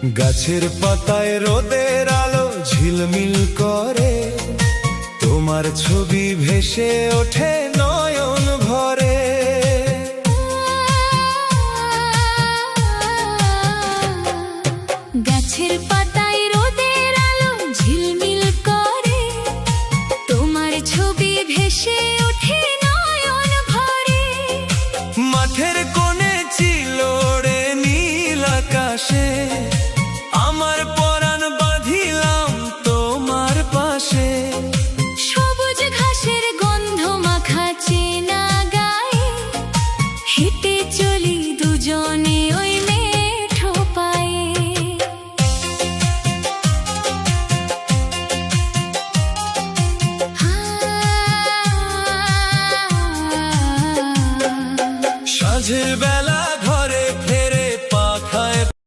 গাছের পাতায় রোদের আলো ঝিলমিল করে, তোমার ছবি ভেসে ওঠে নয়ন ভরে। গাছের পাতায় রোদের আলো ঝিলমিল করে, তোমার ছবি ভেসে ওঠে নয়ন ভরে। মাঠের কোণে চিলোড়ে নীল আকাশে